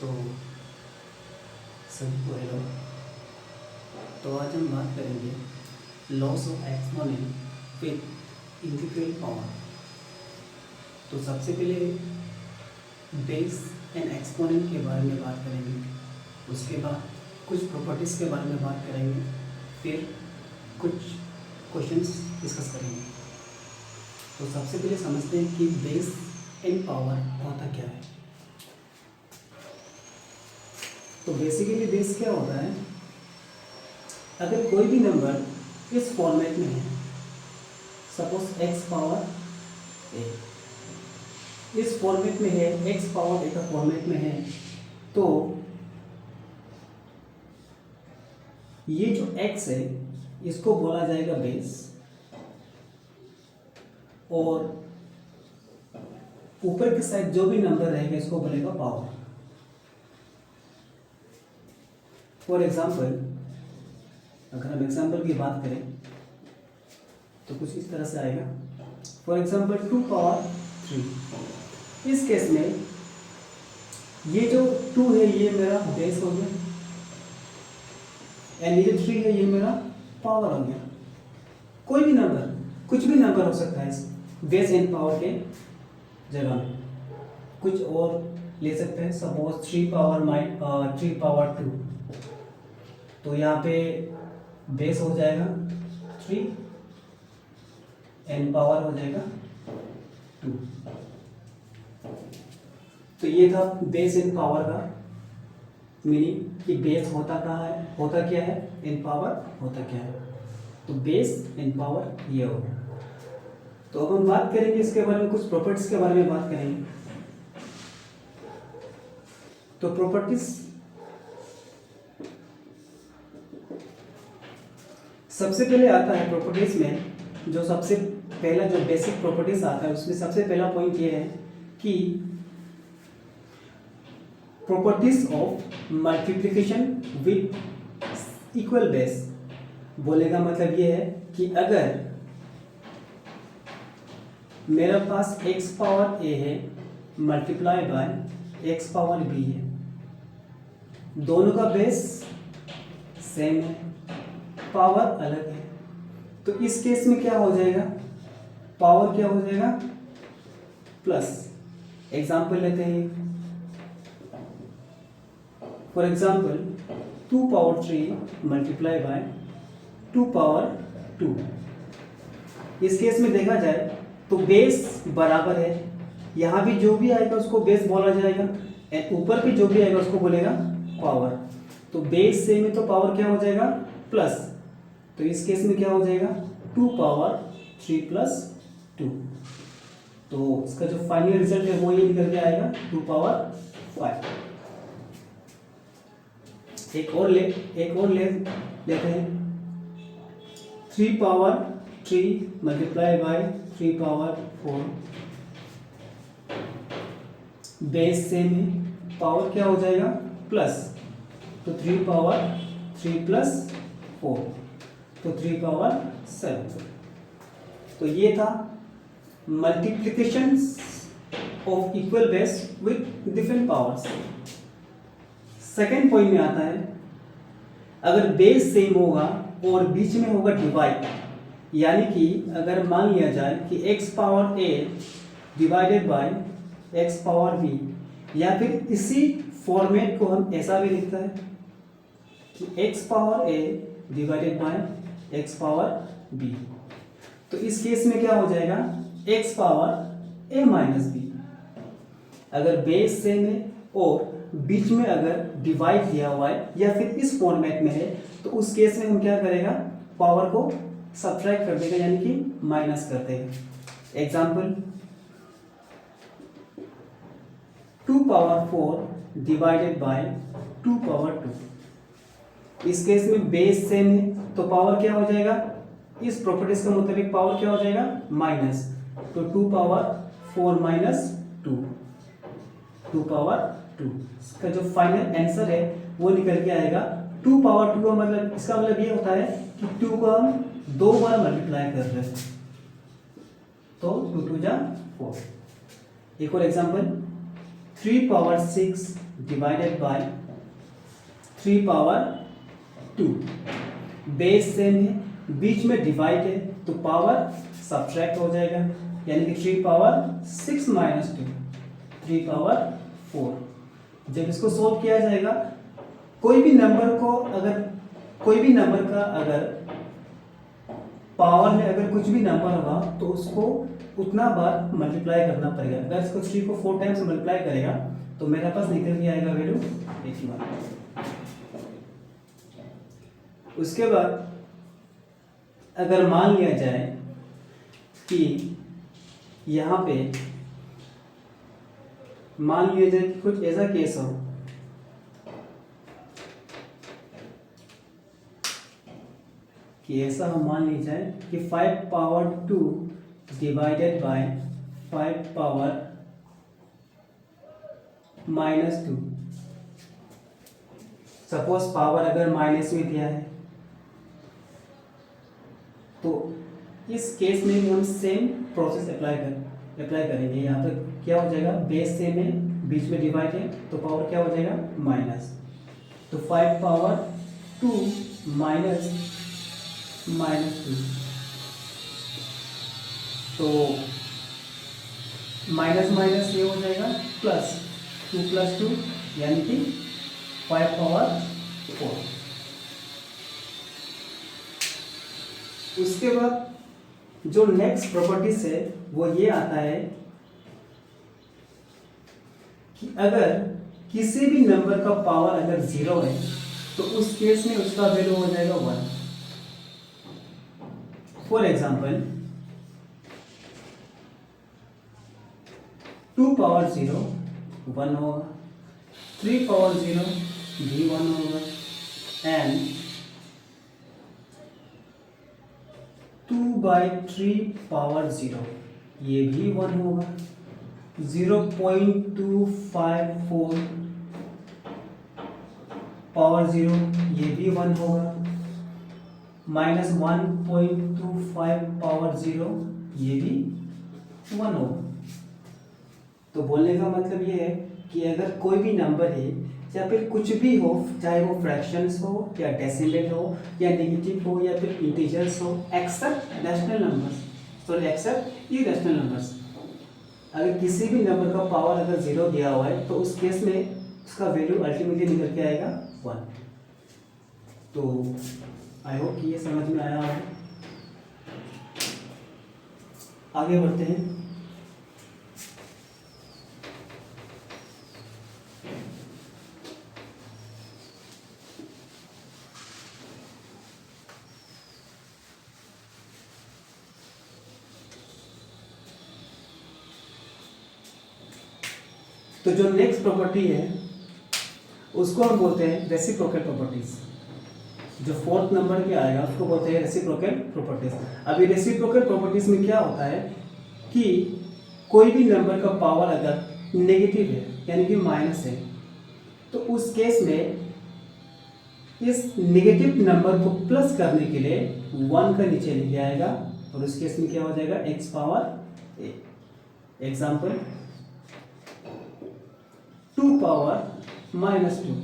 तो सभी को हेलो। तो आज हम बात करेंगे loss of exponent with integral power. तो सबसे पहले बेस एंड एक्सपोनेंट के बारे में बात करेंगे, उसके बाद कुछ प्रॉपर्टीज़ के बारे में बात करेंगे, फिर कुछ क्वेश्चंस डिस्कस करेंगे। तो सबसे पहले समझते हैं कि बेस एंड पावर होता क्या है। तो बेसिकली बेस क्या होता है, अगर कोई भी नंबर इस फॉर्मेट में है, सपोज एक्स पावर ए इस फॉर्मेट में है, एक्स पावर ए का फॉर्मेट में है, तो ये जो एक्स है इसको बोला जाएगा बेस, और ऊपर के साइड जो भी नंबर रहेगा इसको बोलेगा पावर। फॉर एग्जाम्पल अगर हम एग्जाम्पल की बात करें तो कुछ इस तरह से आएगा। फॉर एग्जाम्पल 2 पावर 3, इस केस में ये जो 2 है ये मेरा बेस हो गया, एंड ये जो 3 है ये मेरा पावर हो गया। कोई भी नंबर, कुछ भी नंबर हो सकता है इस बेस एंड पावर के जगह में, कुछ और ले सकते हैं। सपोज 3 पावर 2, तो यहाँ पे बेस हो जाएगा 3 एंड पावर हो जाएगा 2। तो ये था बेस एंड पावर का मीनिंग कि बेस होता कहाँ है, होता क्या है, एंड पावर होता क्या है। तो बेस एंड पावर ये होगा। तो अब हम बात करेंगे इसके बारे में, कुछ प्रॉपर्टीज के बारे में बात करेंगे। तो प्रॉपर्टीज सबसे पहले आता है प्रॉपर्टीज में, जो सबसे पहला जो बेसिक प्रॉपर्टीज आता है उसमें सबसे पहला पॉइंट ये है कि properties of multiplication with equal base. बोलेगा मतलब ये है कि अगर मेरे पास x पावर a है multiply by x power b है, दोनों का बेस सेम है, पावर अलग है, तो इस केस में क्या हो जाएगा, पावर क्या हो जाएगा, प्लस। एग्जाम्पल लेते हैं। For example 2 power 3 multiply bye 2 power 2। इस केस में देखा जाए तो बेस बराबर है, यहाँ भी जो भी आएगा उसको बेस बोला जाएगा, एंड ऊपर भी जो भी आएगा उसको बोलेगा पावर। तो बेस सेम है तो पावर क्या हो जाएगा, प्लस। तो इस केस में क्या हो जाएगा, 2 पावर 3 प्लस 2। तो इसका जो फाइनल रिजल्ट है वो ये निकल के आएगा 2 पावर 5। एक और लेते हैं। 3 power 3 multiply by 3 power 4, base same है, पावर क्या हो जाएगा, प्लस। तो 3 पावर 3 प्लस 4, तो 3 पावर 7। तो ये था multiplication of equal base with different powers. Second point में आता है, अगर बेस सेम होगा और बीच में होगा डिवाइड, यानी कि अगर मान लिया जाए कि x power a divided by x power b, या फिर इसी फॉर्मेट को हम ऐसा भी लिखते हैं कि x power a divided by x power b। तो इस केस में क्या हो जाएगा, x power a minus b। अगर बेस सेम है और बीच में अगर डिवाइड दिया हुआ है या फिर इस फॉर्मेट में है, तो उस केस में हम क्या करेगा, पावर को सब्ट्रैक्ट कर देगा, यानी कि माइनस कर देगा। Example 2 power 4 divided by 2 power 2। इस केस में बेस सेम है तो पावर क्या हो जाएगा, इस प्रॉपर्टीज के मुताबिक पावर क्या हो जाएगा, माइनस। तो 2 पावर 4 माइनस 2 पावर 2। इसका जो फाइनल आंसर है वो निकल के आएगा 2 पावर 2 का मतलब, इसका मतलब ये होता है कि 2 को हम 2 बार मल्टीप्लाई कर रहे हैं, तो 2 2 जा 4। एक और example 3 power 6 divided by 3 power 2। Base same है, बीच में डिवाइड है तो पावर सब्ट्रैक्ट हो जाएगा, यानी कि 3 पावर 6 माइनस 2 3 पावर 4। जब इसको सोल्व किया जाएगा, कोई भी नंबर का अगर पावर में अगर कुछ भी नंबर होगा तो उसको उतना बार मल्टीप्लाई करना पड़ेगा। अगर इसको 3 को 4 टाइम्स मल्टीप्लाई करेगा तो मेरे पास निकल के आएगा वैल्यू 81। उसके बाद अगर मान लिया जाए कि यहाँ पे मान लिया जाए कि कुछ ऐसा केस हो कि ऐसा हम मान ली जाए कि 5 power 2 divided by 5 power minus 2। Suppose power अगर माइनस में दिया है तो इस केस में भी हम सेम प्रोसेस अप्लाई करेंगे। यहाँ पर क्या हो जाएगा, बेस सेम है, बीच में डिवाइड है तो पावर क्या हो जाएगा माइनस। तो 5 पावर 2 माइनस 2, तो माइनस माइनस ये हो जाएगा प्लस 2 प्लस 2 यानी कि 5 पावर 4। उसके बाद जो नेक्स्ट प्रॉपर्टीज है वो ये आता है कि अगर किसी भी नंबर का पावर अगर 0 है तो उस केस में उसका वैल्यू हो जाएगा 1। फॉर एग्जाम्पल 2 पावर 0 1 होगा, 3 पावर 0 भी 1 होगा, एंड 2/3 पावर 0 ये भी 1 होगा, 0.254 पावर 0 ये भी 1 होगा, माइनस 1.25 पावर 0 ये भी 1 होगा। तो बोलने का मतलब ये है कि अगर कोई भी नंबर है या फिर कुछ भी हो, चाहे वो फ्रैक्शंस हो या डेसिमल हो या नेगेटिव हो या फिर इंटीजर्स हो, except rational numbers, sorry except irrational numbers, अगर किसी भी नंबर का पावर अगर 0 दिया हुआ है तो उस केस में उसका वैल्यू अल्टीमेटली निकल के आएगा 1। तो आई होप कि ये समझ में आया है। आगे बढ़ते हैं। तो जो नेक्स्ट प्रॉपर्टी है उसको हम बोलते हैं रेसिप्रोकल प्रॉपर्टीज। जो फोर्थ नंबर पे आएगा उसको बोलते हैं रेसिप्रोकल प्रॉपर्टीज। अभी रेसिप्रोकल प्रॉपर्टीज में क्या होता है कि कोई भी नंबर का पावर अगर नेगेटिव है यानी कि माइनस है तो उस केस में इस नेगेटिव नंबर को प्लस करने के लिए 1 का नीचे लेके आएगा और उस केस में क्या हो जाएगा x power a। Example 2 power minus 2,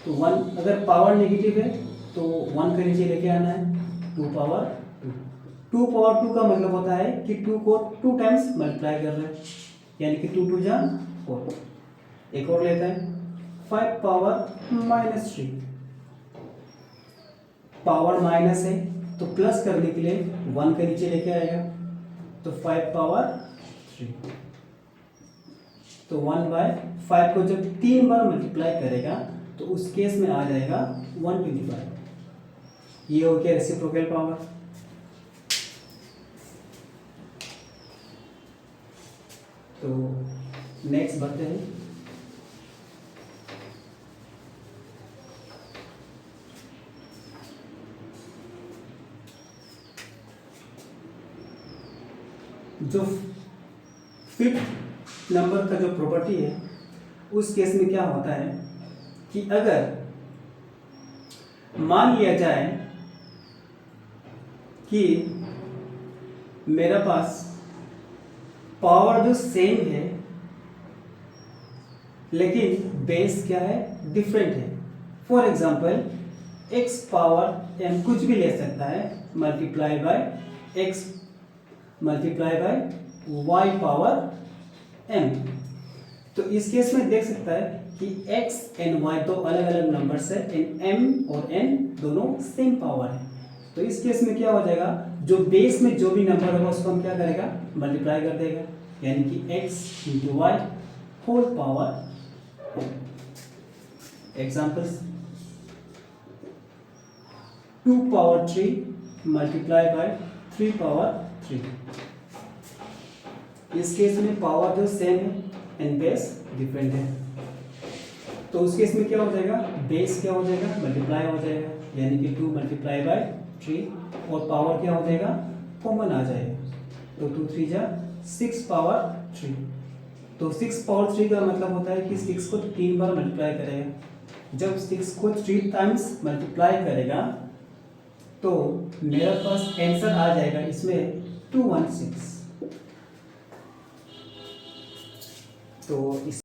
तो 1 अगर पावर नेगेटिव है तो 1 का नीचे लेके आना है 2 पावर 2। 2 पावर 2 का मतलब होता है कि 2 को 2 टाइम्स मल्टीप्लाई कर रहे हैं यानी कि 2 2 जा 4। एक और लेते हैं 5 पावर माइनस 3, पावर माइनस है तो प्लस करने के लिए 1 के नीचे लेके आएगा तो 5 पावर 3। तो 1/5 को जब 3 बार मल्टीप्लाई करेगा तो उस केस में आ जाएगा 125। ये हो गया रेसिप्रोकल पावर। तो नेक्स्ट बढ़ते हैं। जो फिफ्थ नंबर का जो प्रॉपर्टी है उस केस में क्या होता है कि अगर मान लिया जाए कि मेरा पास पावर जो सेम है लेकिन बेस क्या है, डिफरेंट है। For example x power m कुछ भी ले सकता है, multiply by x multiply by y power m। तो इस केस में देख सकता है कि x एंड y दो अलग अलग नंबर्स है एंड m और n दोनों सेम पावर है। तो इस केस में क्या हो जाएगा, जो बेस में जो भी नंबर होगा उसको हम क्या करेगा, मल्टीप्लाई कर देगा, यानी कि x into Y whole power. Examples 2 power 3 multiply by 3 power 3। इस केस में पावर जो सेम है एंड बेस डिफरेंट है, तो उस केस में क्या हो जाएगा, बेस क्या हो जाएगा, मल्टीप्लाई हो जाएगा, यानी कि 2 मल्टीप्लाई बाय 3 और पावर क्या हो जाएगा, कॉमन आ जाएगा, तो 2 3 जा 6 पावर 3। तो 6 पावर 3 का मतलब होता है कि 6 को 3 बार मल्टीप्लाई करेगा। जब 6 को 3 टाइम्स मल्टीप्लाई करेगा तो मेरे पास आंसर आ जाएगा इसमें 216। तो इस